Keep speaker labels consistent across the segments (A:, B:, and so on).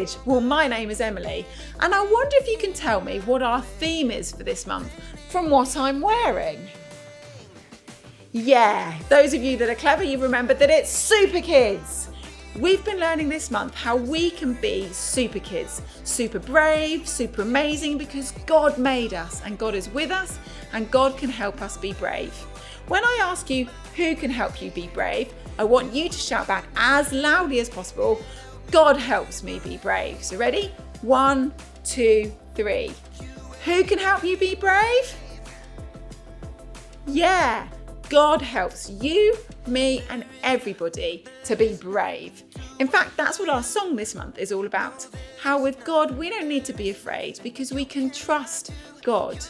A: kid. Well, my name is Emily, and I wonder if you can tell me what our theme is for this month from what I'm wearing. Yeah, those of you that are clever, you remembered that it's Super Kids. We've been learning this month how we can be super kids, super brave, super amazing, because God made us and God is with us and God can help us be brave. When I ask you who can help you be brave, I want you to shout back as loudly as possible, God helps me be brave. So ready? 1, 2, 3. Who can help you be brave? Yeah, God helps you, me, and everybody to be brave. In fact, that's what our song this month is all about. How with God, we don't need to be afraid because we can trust God.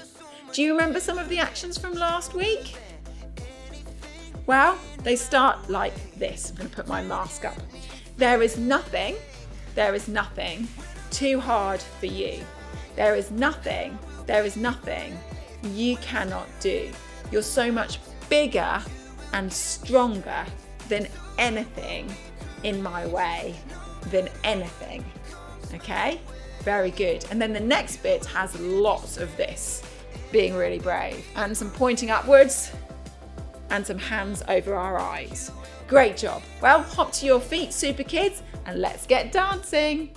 A: Do you remember some of the actions from last week? Well, they start like this. I'm going to put my mask up. There is nothing too hard for you. There is nothing you cannot do. You're so much bigger and stronger than anything in my way, than anything. Okay? Very good. And then the next bit has lots of this, being really brave, and some pointing upwards and some hands over our eyes. Great job. Well, hop to your feet, Super Kids, and let's get dancing.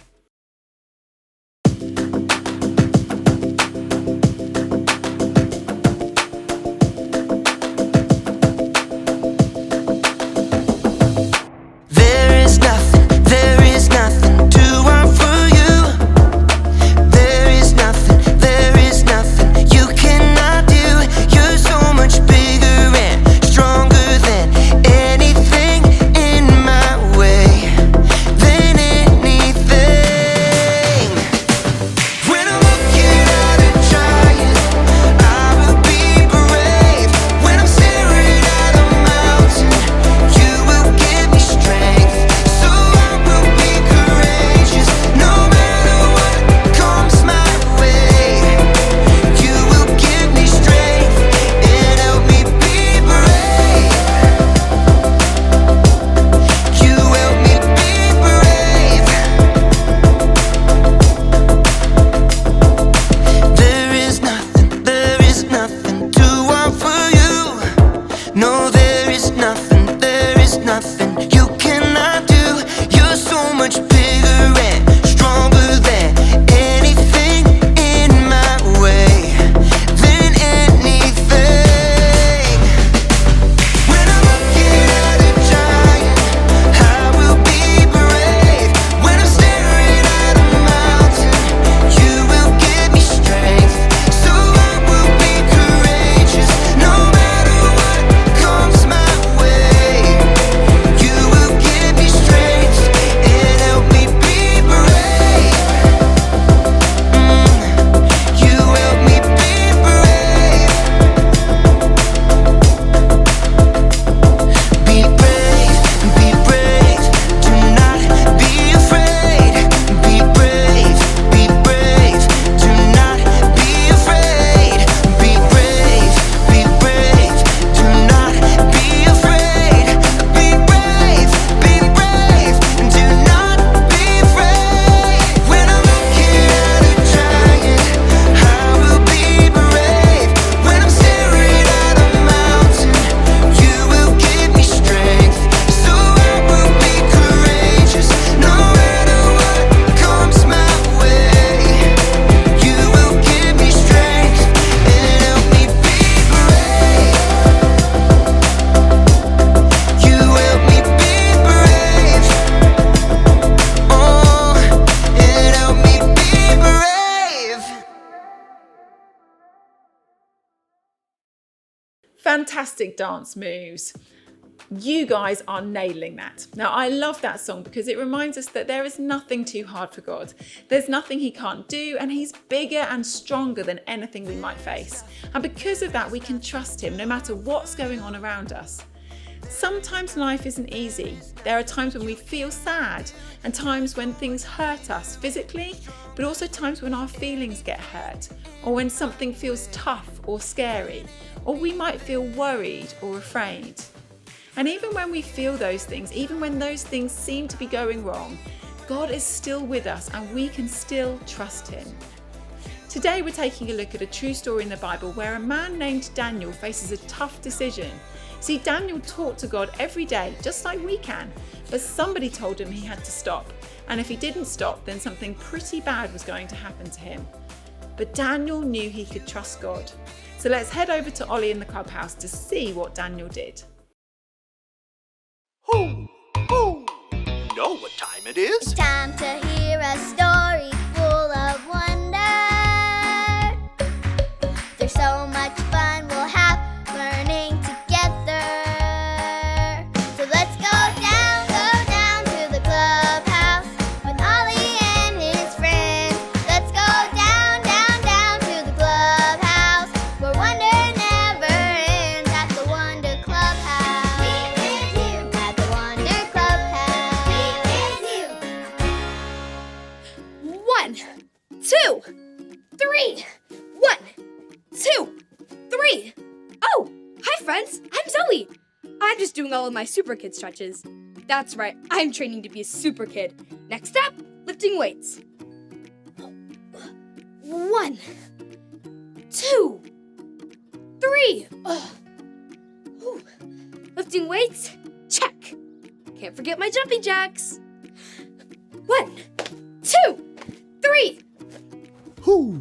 A: Fantastic dance moves. You guys are nailing that. Now, I love that song because it reminds us that there is nothing too hard for God. There's nothing he can't do, and he's bigger and stronger than anything we might face. And because of that, we can trust him no matter what's going on around us. Sometimes life isn't easy. There are times when we feel sad and times when things hurt us physically, but also times when our feelings get hurt, or when something feels tough or scary, or we might feel worried or afraid. And even when we feel those things, even when those things seem to be going wrong, God is still with us and we can still trust him. Today we're taking a look at a true story in the Bible where a man named Daniel faces a tough decision. See, Daniel talked to God every day, just like we can, but somebody told him he had to stop. And if he didn't stop, then something pretty bad was going to happen to him. But Daniel knew he could trust God. So let's head over to Ollie in the clubhouse to see what Daniel did.
B: Ho, ho! You know what time it is?
C: It's time to hear a story full of wonder. There's so much fun we'll have learning together. So let's go down to the clubhouse with Ollie and his friends. Let's go down to the clubhouse where wonder never ends at the Wonder Clubhouse. We with you at the Wonder Clubhouse. We with you.
D: 1, 2, 3. 1, 2, 3. Oh, hi friends, I'm Zoe. I'm just doing all of my super kid stretches. That's right, I'm training to be a super kid. Next up, lifting weights. 1, 2, 3. Whew. Lifting weights, check. Can't forget my jumping jacks. 1, 2, 3.
B: Ho,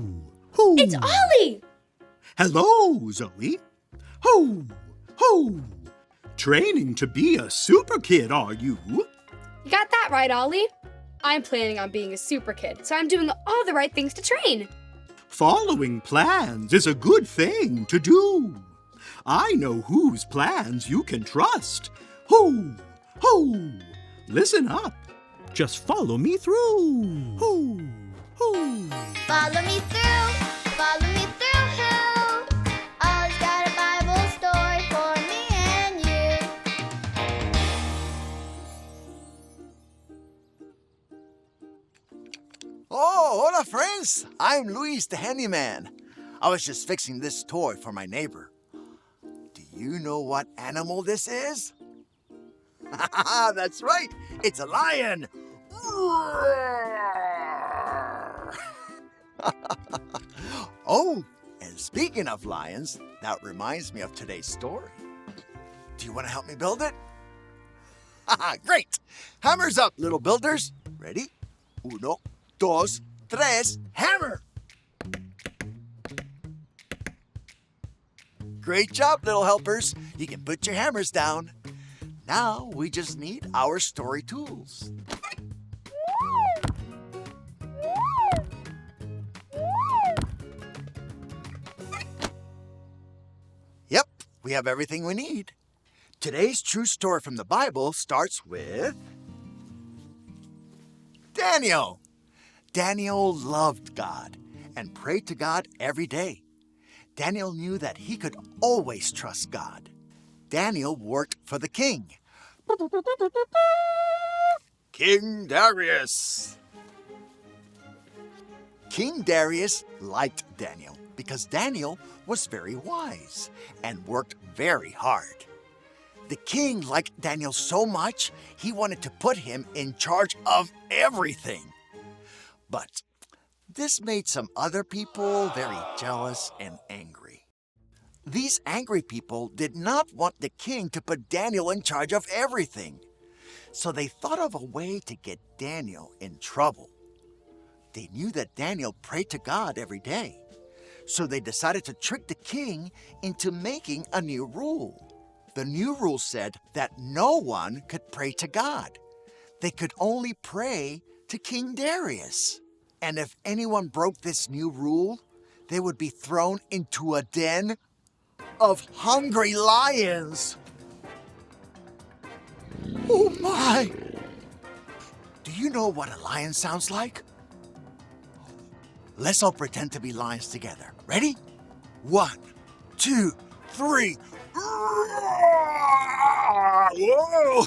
B: ho!
D: It's Ollie.
B: Hello, Zoe. Ho, ho! Training to be a super kid, are you?
D: You got that right, Ollie. I'm planning on being a super kid, so I'm doing all the right things to train.
B: Following plans is a good thing to do. I know whose plans you can trust. Ho, ho! Listen up. Just follow me through. Ho, ho!
C: Follow me through, follow me through, who? Ollie's got a Bible story for me and you.
E: Oh, hola friends! I'm Luis the handyman. I was just fixing this toy for my neighbor. Do you know what animal this is? That's right, it's a lion! Oh, and speaking of lions, that reminds me of today's story. Do you want to help me build it? Great! Hammers up, little builders. Ready? 1, 2, 3, hammer! Great job, little helpers. You can put your hammers down. Now we just need our story tools. Yep, we have everything we need. Today's true story from the Bible starts with Daniel. Daniel loved God and prayed to God every day. Daniel knew that he could always trust God. Daniel worked for the king. King Darius. King Darius liked Daniel because Daniel was very wise and worked very hard. The king liked Daniel so much, he wanted to put him in charge of everything. But this made some other people very jealous and angry. These angry people did not want the king to put Daniel in charge of everything. So they thought of a way to get Daniel in trouble. They knew that Daniel prayed to God every day. So they decided to trick the king into making a new rule. The new rule said that no one could pray to God. They could only pray to King Darius. And if anyone broke this new rule, they would be thrown into a den of hungry lions. Oh my! Do you know what a lion sounds like? Let's all pretend to be lions together. Ready? 1, 2, 3. Whoa!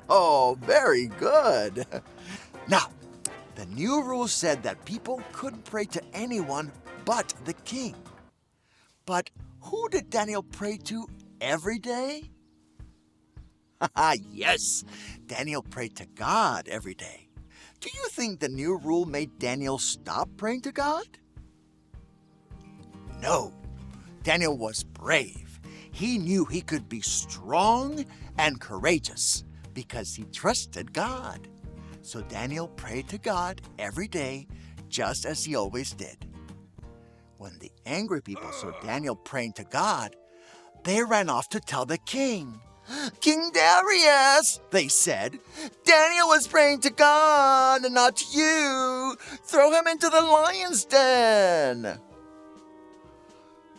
E: Oh, very good. Now, the new rule said that people couldn't pray to anyone but the king. But who did Daniel pray to every day? Yes, Daniel prayed to God every day. Do you think the new rule made Daniel stop praying to God? No. Daniel was brave. He knew he could be strong and courageous because he trusted God. So Daniel prayed to God every day, just as he always did. When the angry people saw Daniel praying to God, they ran off to tell the king. "King Darius," they said, "Daniel was praying to God and not to you. Throw him into the lion's den."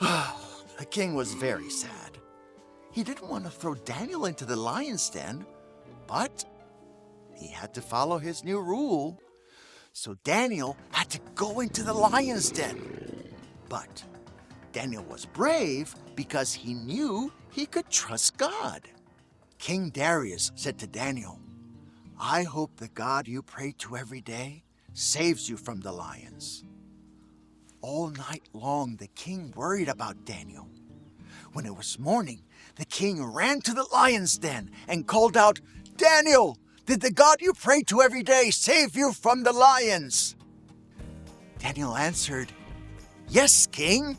E: The king was very sad. He didn't want to throw Daniel into the lion's den, but he had to follow his new rule. So Daniel had to go into the lion's den. But Daniel was brave because he knew he could trust God. King Darius said to Daniel, "I hope the God you pray to every day saves you from the lions." All night long, the king worried about Daniel. When it was morning, the king ran to the lion's den and called out, "Daniel, did the God you pray to every day save you from the lions?" Daniel answered, "Yes, king.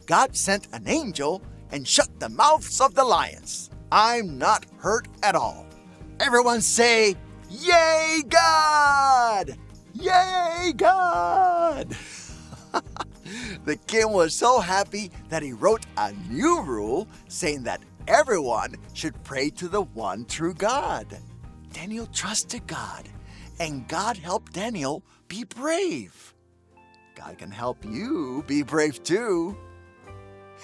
E: God sent an angel and shut the mouths of the lions. I'm not hurt at all." Everyone say, "Yay, God! Yay, God!" The king was so happy that he wrote a new rule saying that everyone should pray to the one true God. Daniel trusted God, and God helped Daniel be brave. God can help you be brave too.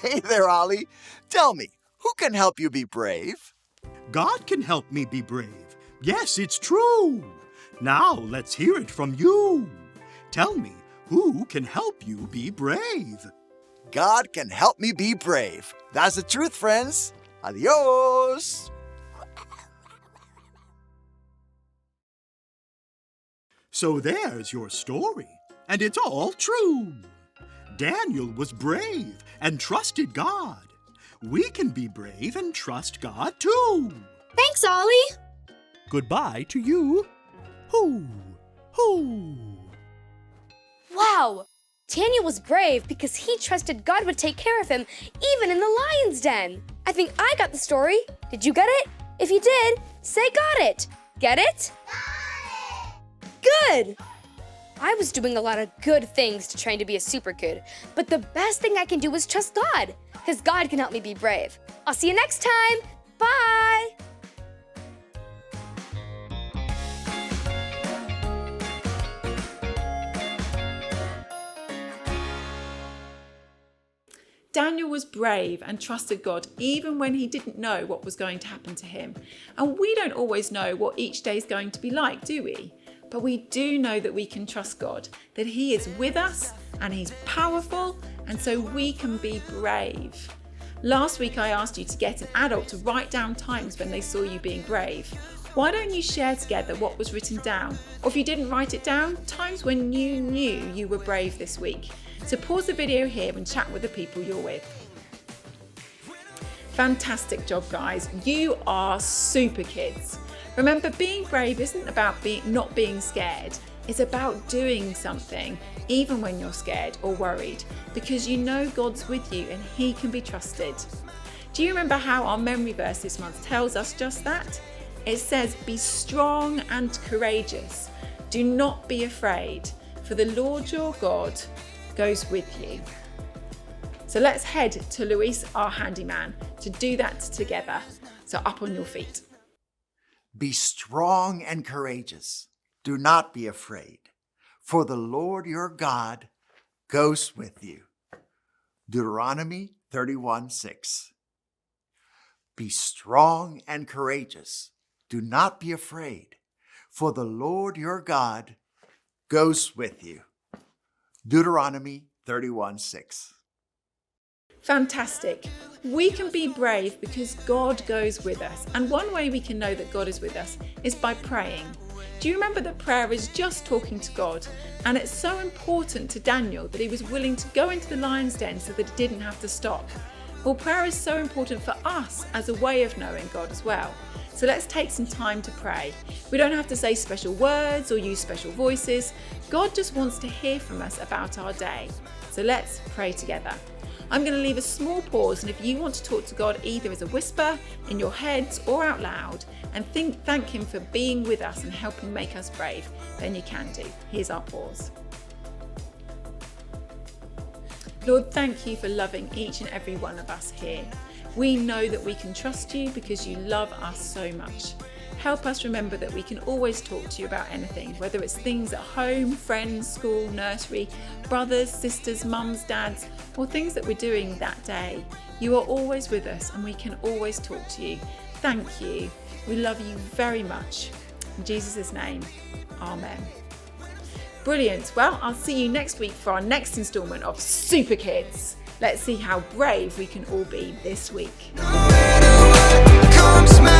E: Hey there, Ollie. Tell me, who can help you be brave?
B: God can help me be brave. Yes, it's true. Now let's hear it from you. Tell me, who can help you be brave?
E: God can help me be brave. That's the truth, friends. Adios.
B: So there's your story, and it's all true. Daniel was brave and trusted God. We can be brave and trust God too.
D: Thanks, Ollie.
B: Goodbye to you. Hoo, hoo.
D: Wow. Daniel was brave because he trusted God would take care of him, even in the lion's den. I think I got the story. Did you get it? If you did, say got it. Get it? Good! I was doing a lot of good things to trying to be a super kid, but the best thing I can do is trust God, because God can help me be brave. I'll see you next time. Bye!
A: Daniel was brave and trusted God even when he didn't know what was going to happen to him. And we don't always know what each day is going to be like, do we? But we do know that we can trust God, that He is with us and He's powerful, and so we can be brave. Last week I asked you to get an adult to write down times when they saw you being brave. Why don't you share together what was written down? Or if you didn't write it down, times when you knew you were brave this week. So pause the video here and chat with the people you're with. Fantastic job, guys. You are super kids. Remember, being brave isn't about not being scared. It's about doing something, even when you're scared or worried, because you know God's with you and He can be trusted. Do you remember how our memory verse this month tells us just that? It says, "Be strong and courageous. Do not be afraid, for the Lord your God goes with you." So let's head to Luis, our handyman, to do that together. So up on your feet.
E: Be strong and courageous. Do not be afraid, for the Lord your God goes with you. Deuteronomy 31:6. Be strong and courageous. Do not be afraid, for the Lord your God goes with you. Deuteronomy 31:6.
A: Fantastic. We can be brave because God goes with us. And one way we can know that God is with us is by praying. Do you remember that prayer is just talking to God? And it's so important to Daniel that he was willing to go into the lion's den so that he didn't have to stop. Well, prayer is so important for us as a way of knowing God as well. So let's take some time to pray. We don't have to say special words or use special voices. God just wants to hear from us about our day. So let's pray together. I'm going to leave a small pause, and if you want to talk to God either as a whisper, in your heads or out loud, and thank Him for being with us and helping make us brave, then you can do. Here's our pause. Lord, thank you for loving each and every one of us here. We know that we can trust you because you love us so much. Help us remember that we can always talk to you about anything, whether it's things at home, friends, school, nursery, brothers, sisters, mums, dads, or things that we're doing that day. You are always with us and we can always talk to you. Thank you. We love you very much. In Jesus' name, amen. Brilliant. Well, I'll see you next week for our next instalment of Super Kids. Let's see how brave we can all be this week.
F: No matter what comes my